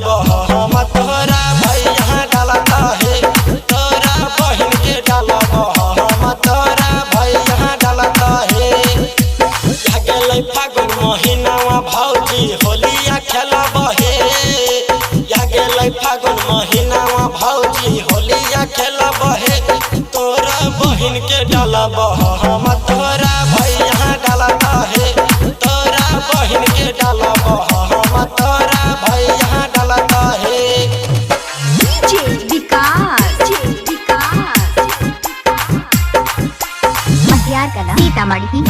डालब हम तोरा भैया डालता है तोरा बहन के डालब हम तोरा भैया डालता है। गेलै फागुन महीनावा भौजी होलिया खेलब हे गेलै फागुन महीनावा भौजी होलिया खेलब हे तोरा बहन के डालब हम तोरा भैया डालता है तोरा बहन के डालब हम तोरा भैया डालता है। डीजे विकास मटियार कला सीतामढ़ी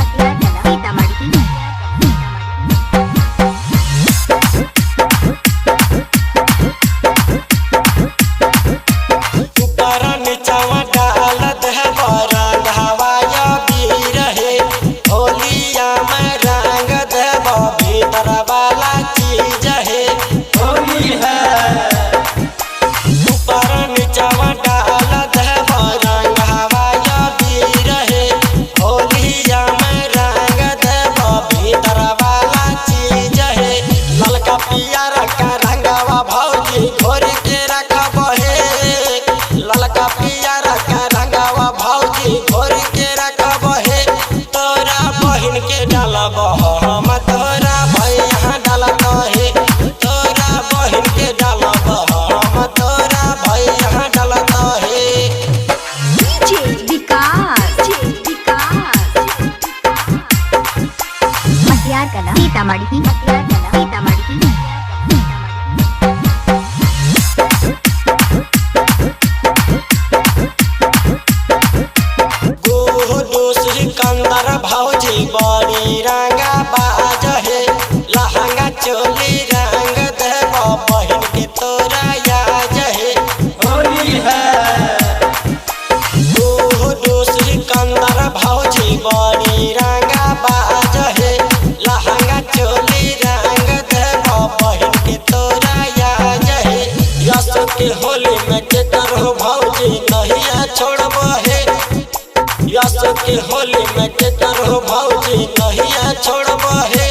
ऊपर नीचवा डाल देब रंग हवाया भी रहे होलिया में रंग देब भीतर वाला चीज है होली है। ऊपर नीचवा डाल देब रंग हवाया भी रहे होलिया में रंग देब भीतर वाला चीज है। ललका पियर का रंगवा भौजी घोर के रखब हे ललका पियर का रंगवा भौजी घोर के रखब हे तोरा बहन के डालब हम तोरा भैया डालत हे तोरा बहन के डालब हम तोरा भैया डालत हे। डीजे विकास मटियार कला सीतामढ़ी सिकंदर भौजी बड़ी रंगा बाज है लहंगा चोली रंग देब बहन के तोरा याज है होली है। सिकंदर भौजी बड़ी रंगा बाज है लहंगा चोली रंग देब बहन के तोरा याज है। यस के होली में के करो भौजी नहीं छोड़ब है यस के होली में के करो भौजी नहीं छोड़ब है